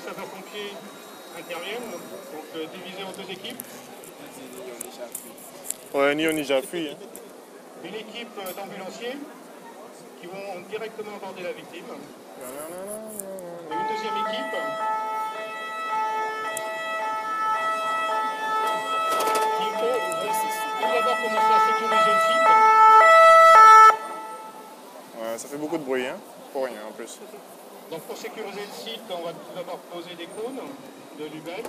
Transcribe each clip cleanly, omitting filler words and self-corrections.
sapeurs-pompiers interviennent, donc divisés en deux équipes. Ouais, ni on ni j'appuie. Hein. Une équipe d'ambulanciers qui vont directement aborder la victime. Et une deuxième équipe qui vont d'abord commencer à sécuriser le site. Ouais, ça fait beaucoup de bruit, hein? Pour rien en plus. Donc pour sécuriser le site, on va tout d'abord poser des cônes de Lubeck.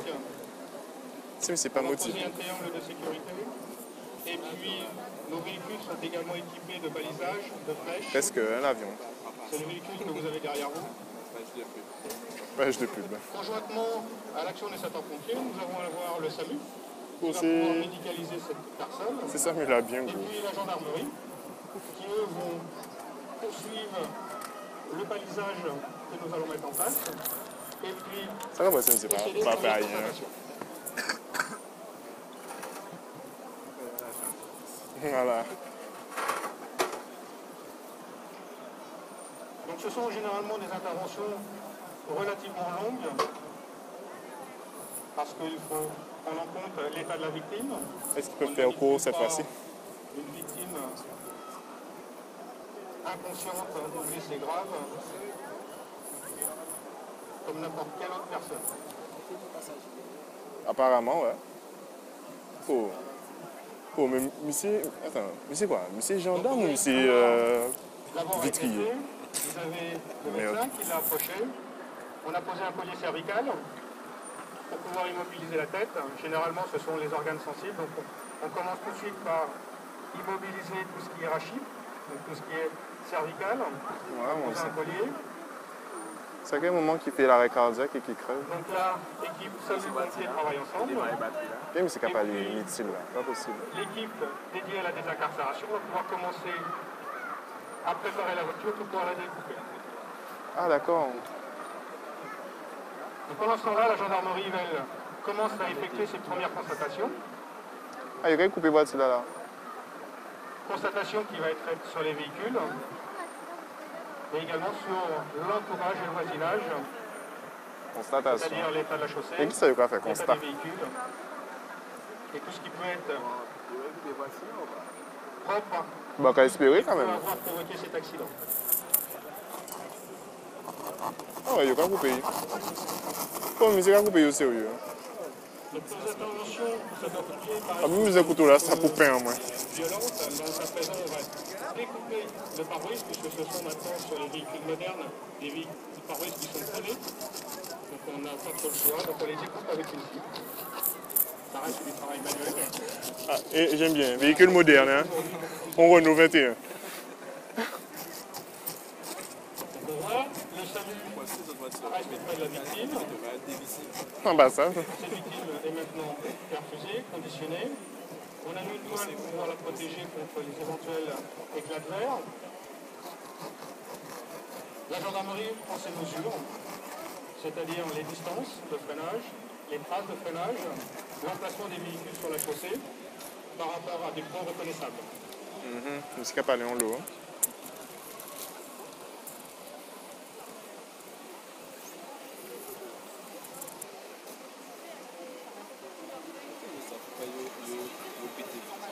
Mais c'est pas on va motivé. poser un triangle de sécurité. Et puis nos véhicules sont également équipés de balisage, de flèches. Presque un avion. C'est le véhicule que vous avez derrière vous. Page de pub. Conjointement à l'action des sapeurs-pompiers, nous allons avoir le SAMU qui va C'est pouvoir médicaliser cette personne. ça, mais là, bien Et gros. puis la gendarmerie qui, eux, vont poursuivre le balisage que nous allons mettre en place. Et puis, Ça va, c'est pas fait rien. Voilà. Donc ce sont généralement des interventions relativement longues parce qu'il faut prendre en compte l'état de la victime. Est-ce qu'ils peuvent faire court cette fois-ci? Une victime inconsciente ou blessée grave, comme n'importe quelle autre personne. Apparemment, ouais. Oh, mais monsieur... Attends, monsieur quoi? Monsieur gendarme ou monsieur vitrier? Vous avez le médecin qui l'a approché. On a posé un collier cervical pour pouvoir immobiliser la tête. Généralement, ce sont les organes sensibles. Donc, on commence tout de suite par immobiliser tout ce qui est rachis, donc tout ce qui est cervical. On pose un collier. C'est à quel moment qu'il fait l'arrêt cardiaque et qu'il crève? Donc là, l'équipe SAMU-pompiers travaille ensemble. Ok, mais c'est capable de inutile, là. Pas possible. L'équipe dédiée à la désincarcération va pouvoir commencer à préparer la voiture pour pouvoir la découper. Ah, d'accord. Donc pendant ce temps-là, la gendarmerie commence à effectuer ses premières constatations. Ah, il y a coupé voiture là. Constatation qui va être faite sur les véhicules, mais également sur l'entourage et le voisinage, Constatation. c'est-à-dire l'état de la chaussée, Et qui ça, il va faire l'état constat? des véhicules, et tout ce qui peut être propre Bah, qu'à espérer quand pour même. avoir provoqué cet accident. Ah ouais, il y a qu'à couper. Oh, mais c'est qu'à couper au sérieux. Donc nos interventions, sapeurs-pompiers, Ah, mais mes couteaux là, ça coupe un, moi. violentes. Dans le cas présent, on va découper le pare-brise, puisque ce sont maintenant sur les véhicules modernes des pare-brises qui sont collés. Donc on n'a pas trop le choix, donc on les découpe avec une scie. Ça reste du travail manuel. Ah, et j'aime bien. Véhicule moderne, hein. On Renault 21. Donc on voit, le SAMU reste près de la victime. Ambassade. Cette victime est maintenant perfusée, conditionnée. On a mis une toile pour pouvoir la protéger contre les éventuels éclats de verre. La gendarmerie prend ses mesures, c'est-à-dire les distances de freinage, les traces de freinage, l'emplacement des véhicules sur la chaussée par rapport à des points reconnaissables. C'est capable d'aller en l'eau. Hein.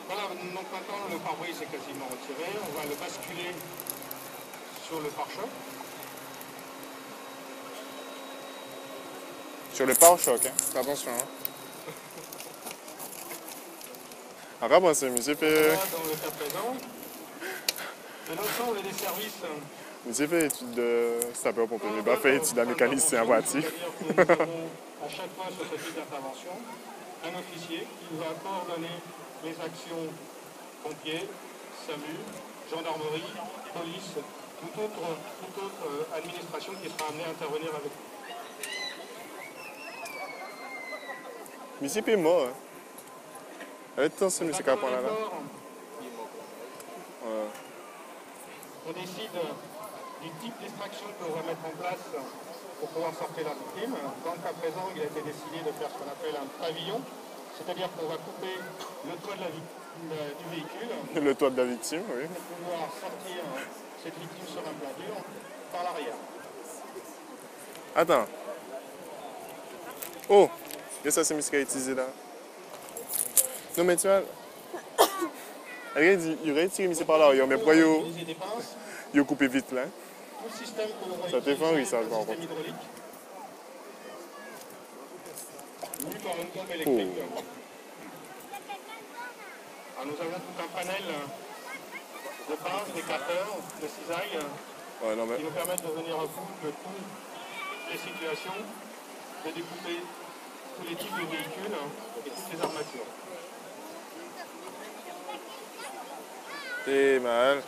Voilà, donc maintenant le pare-brise est quasiment retiré. On va le basculer sur le pare-choc. Sur le pare-choc, hein. Fais attention, hein. Après, c'est monsieur fait... Là, dans le cas présent, de l'ensemble des services. Monsieur fait étude de sapeur-pompier, mais pas fait étude de mécanicien voiture. C'est-à-dire que nous avons à chaque fois sur ce type d'intervention un officier qui va coordonner les actions pompiers, SAMU, gendarmerie, police, toute autre administration qui sera amenée à intervenir avec nous. Monsieur fait mort, hein. Attention, monsieur Capon là. On décide du type d'extraction qu'on va mettre en place pour pouvoir sortir la victime. Dans le cas présent, il a été décidé de faire ce qu'on appelle un pavillon, c'est-à-dire qu'on va couper le toit du véhicule Le toit de la victime, oui. pour pouvoir sortir cette victime sur un plat dur par l'arrière. Attends. Oh, et ça, c'est ce qu'il a utilisé là. Non, mais tu vois, il aurait tiré ici par là, mais pourquoi il a coupé vite là? Ça te fait un risage par contre. Oh. Alors, nous avons tout un panel de pinces, d'écarteurs, de cisailles Ouais, non, mais... qui nous permettent de venir à bout de toutes les situations, de découper tous les types de véhicules et toutes les armatures. C'est mal.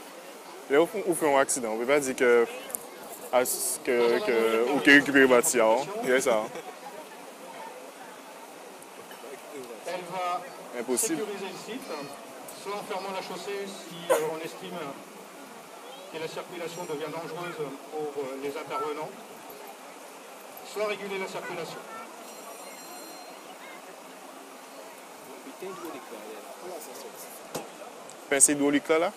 Là, on fait un accident. On ne peut pas dire que... Ou qu'il récupère le bâtiment. Il y a ça. Elle va Impossible. sécuriser le site, soit en fermant la chaussée si on estime que la circulation devient dangereuse pour les intervenants, soit réguler la circulation. Pincé hydraulique là?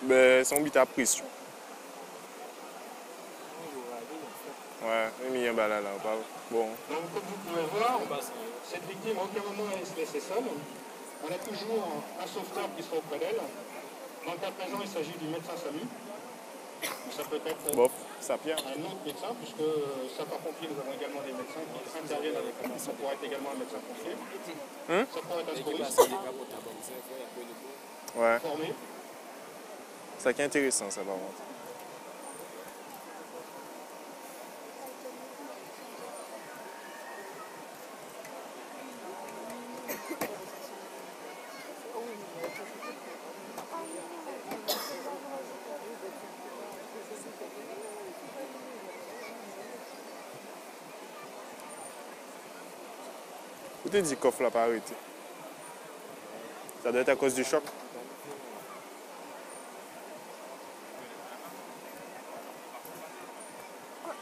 Ben, c'est un bit à pression. Ouais, mais il y a un balai là. Bon. Donc, comme vous pouvez voir, cette victime, à aucun moment elle se laissait seule. On a toujours un sauveteur qui sera auprès d'elle. Dans le cas présent, il s'agit du médecin SAMU. Ça peut être Bof, ça pierre. un autre médecin, puisque sapeurs-pompiers, nous avons également des médecins qui interviennent avec nous. Ça pourrait être également un médecin pompier. Ça pourrait être un secouriste Ouais. formé. Ça qui est intéressant, ça, par contre. Où t'es dit coffre là pas arrêté? Ça doit être à cause du choc.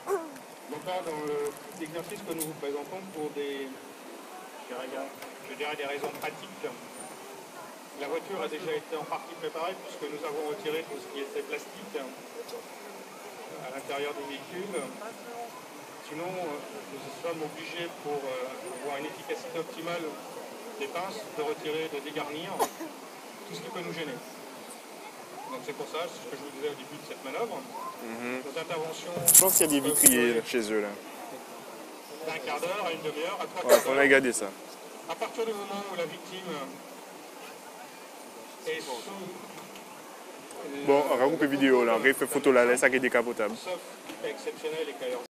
Donc là, dans l'exercice que nous vous présentons pour des, je dirais des raisons pratiques, la voiture a déjà été en partie préparée puisque nous avons retiré tout ce qui était plastique à l'intérieur du véhicule. Sinon, nous sommes obligés pour avoir une efficacité optimale des pinces de retirer, de dégarnir tout ce qui peut nous gêner. Donc c'est pour ça, c'est ce que je vous disais au début de cette manœuvre. Nos interventions... Je pense qu'il y a des vitriers chez eux là. D'un quart d'heure à une demi-heure, à 3 Ouais, quarts faut d'heure. regarder ça. À partir du moment où la victime est sous... Bon, on va couper vidéo là, on fait photo là, ça qui est décapotable. Sauf cas exceptionnel et cas urgent.